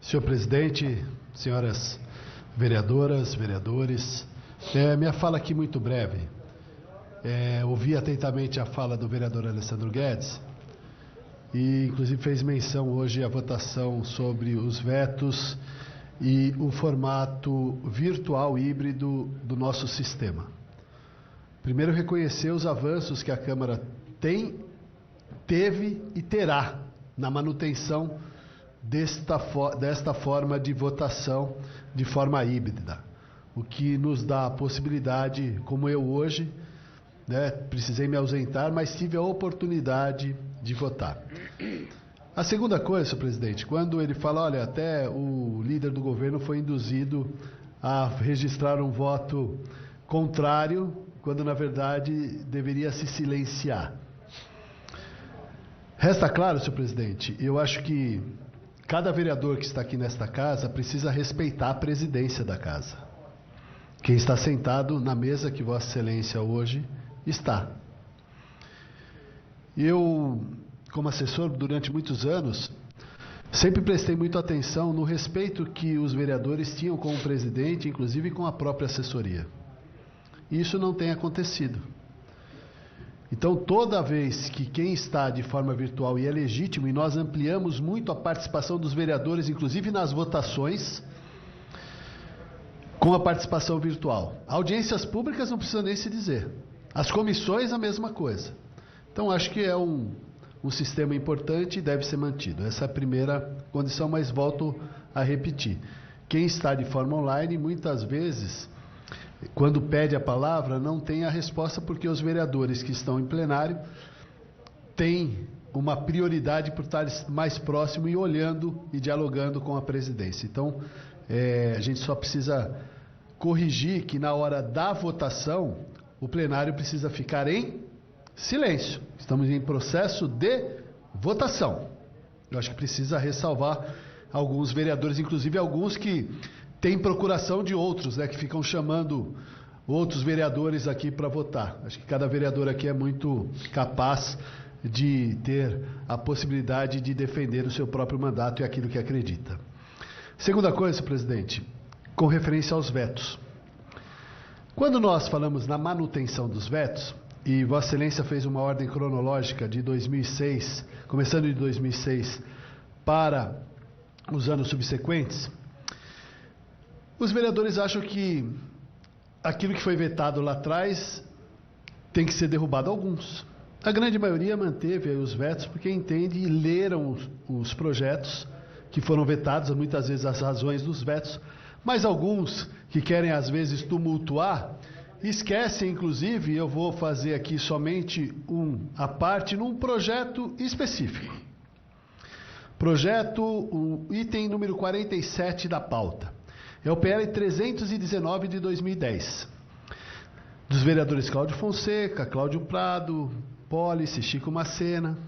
Senhor presidente, senhoras vereadoras, vereadores, minha fala aqui muito breve. Ouvi atentamente a fala do vereador Alessandro Guedes e inclusive fez menção hoje à votação sobre os vetos e o formato virtual híbrido do nosso sistema. Primeiro, reconhecer os avanços que a Câmara teve e terá na manutenção desta forma de votação de forma híbrida, o que nos dá a possibilidade, como eu hoje, precisei me ausentar, mas tive a oportunidade de votar. A segunda coisa, senhor presidente, quando ele fala, olha, até o líder do governo foi induzido a registrar um voto contrário, quando na verdade deveria se silenciar. Resta claro, senhor presidente, eu acho que cada vereador que está aqui nesta casa precisa respeitar a presidência da casa. Quem está sentado na mesa que Vossa Excelência hoje está. Eu, como assessor durante muitos anos, sempre prestei muita atenção no respeito que os vereadores tinham com o presidente, inclusive com a própria assessoria. E isso não tem acontecido. Então, toda vez que quem está de forma virtual, e é legítimo, e nós ampliamos muito a participação dos vereadores, inclusive nas votações, com a participação virtual. Audiências públicas não precisa nem se dizer. As comissões, a mesma coisa. Então, acho que é um sistema importante e deve ser mantido. Essa é a primeira condição, mas volto a repetir. Quem está de forma online, muitas vezes, quando pede a palavra, não tem a resposta porque os vereadores que estão em plenário têm uma prioridade por estar mais próximo e olhando e dialogando com a presidência. Então, a gente só precisa corrigir que na hora da votação, o plenário precisa ficar em silêncio. Estamos em processo de votação. Eu acho que precisa ressalvar alguns vereadores, inclusive alguns que têm procuração de outros, que ficam chamando outros vereadores aqui para votar. Acho que cada vereador aqui é muito capaz de ter a possibilidade de defender o seu próprio mandato e aquilo que acredita. Segunda coisa, presidente, com referência aos vetos. Quando nós falamos na manutenção dos vetos, e Vossa Excelência fez uma ordem cronológica de 2006, começando de 2006 para os anos subsequentes, os vereadores acham que aquilo que foi vetado lá atrás tem que ser derrubado. Alguns. A grande maioria manteve os vetos porque entende e leram os projetos que foram vetados, muitas vezes as razões dos vetos, mas alguns que querem às vezes tumultuar, esquecem inclusive, eu vou fazer aqui somente a parte num projeto específico. Projeto, o item número 47 da pauta. É o PL 319 de 2010. Dos vereadores Cláudio Fonseca, Cláudio Prado, Pólice, Chico Macena.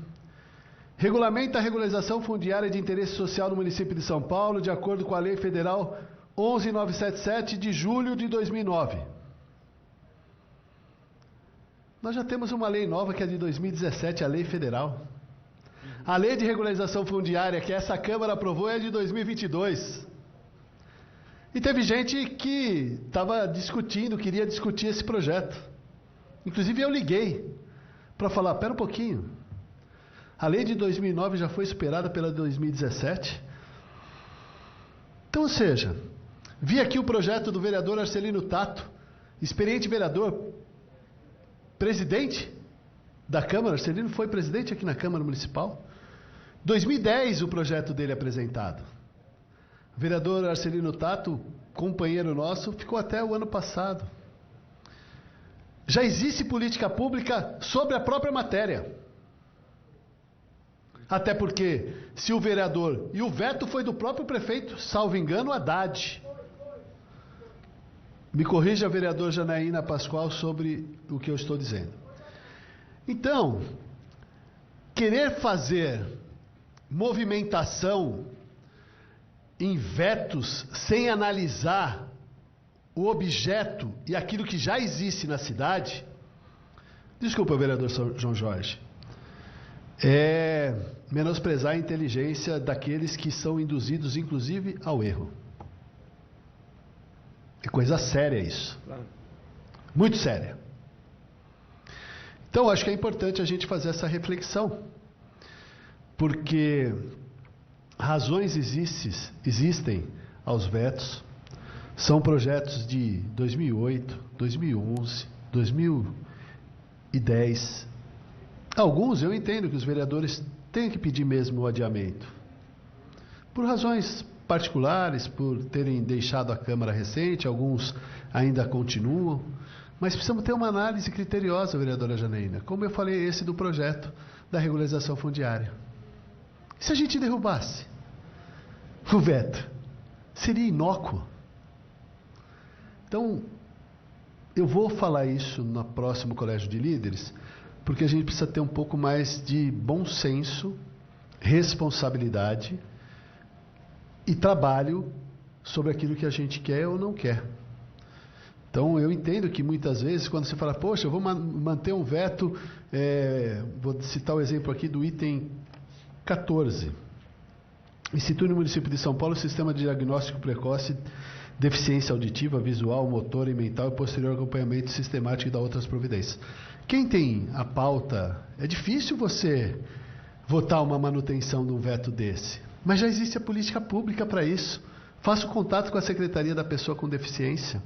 Regulamenta a regularização fundiária de interesse social no município de São Paulo, de acordo com a Lei Federal 11.977 de julho de 2009. Nós já temos uma lei nova que é de 2017, a Lei Federal. A Lei de Regularização Fundiária que essa Câmara aprovou é de 2022. E teve gente que estava discutindo, queria discutir esse projeto. Inclusive eu liguei para falar, pera um pouquinho. A lei de 2009 já foi superada pela de 2017. Então, ou seja, vi aqui o projeto do vereador Arcelino Tato, experiente vereador, presidente da Câmara. Arcelino foi presidente aqui na Câmara Municipal. 2010 o projeto dele apresentado. O vereador Arcelino Tato, companheiro nosso, ficou até o ano passado. Já existe política pública sobre a própria matéria. Até porque, se o vereador... E o veto foi do próprio prefeito, salvo engano, Haddad. Me corrija, vereador Janaína Pascoal, sobre o que eu estou dizendo. Então, querer fazer movimentação em vetos sem analisar o objeto e aquilo que já existe na cidade, desculpa, vereador João Jorge, é menosprezar a inteligência daqueles que são induzidos, inclusive, ao erro. É coisa séria isso. Muito séria. Então, acho que é importante a gente fazer essa reflexão. Porque razões existem aos vetos. São projetos de 2008, 2011, 2010. Alguns eu entendo que os vereadores têm que pedir mesmo o adiamento. Por razões particulares, por terem deixado a Câmara recente, alguns ainda continuam. Mas precisamos ter uma análise criteriosa, vereadora Janaína. Como eu falei, esse do projeto da regularização fundiária. E se a gente derrubasse o veto? Seria inócuo. Então, eu vou falar isso no próximo Colégio de Líderes, porque a gente precisa ter um pouco mais de bom senso, responsabilidade e trabalho sobre aquilo que a gente quer ou não quer. Então, eu entendo que muitas vezes, quando você fala, poxa, eu vou manter um veto, vou citar o exemplo aqui do item 14. Institui no município de São Paulo o sistema de diagnóstico precoce, deficiência auditiva, visual, motora e mental e posterior acompanhamento sistemático e da outras providências. Quem tem a pauta, é difícil você votar uma manutenção de um veto desse, mas já existe a política pública para isso. Faça o contato com a Secretaria da Pessoa com Deficiência.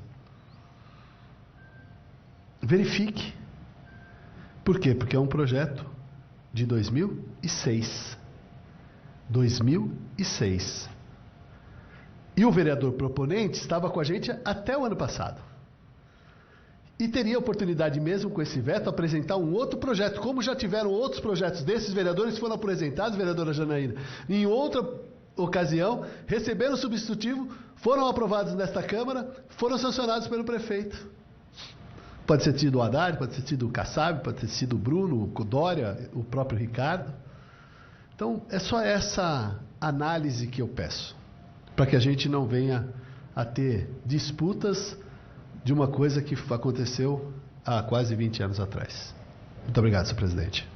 Verifique. Por quê? Porque é um projeto de 2006. 2006. E o vereador proponente estava com a gente até o ano passado. E teria a oportunidade mesmo com esse veto apresentar um outro projeto, como já tiveram outros projetos desses vereadores que foram apresentados, vereadora Janaína, em outra ocasião, receberam substitutivo, foram aprovados nesta Câmara, foram sancionados pelo prefeito. Pode ter sido o Haddad, pode ter sido o Kassab, pode ter sido o Bruno, o Dória, o próprio Ricardo. Então, é só essa análise que eu peço, para que a gente não venha a ter disputas de uma coisa que aconteceu há quase 20 anos atrás. Muito obrigado, senhor presidente.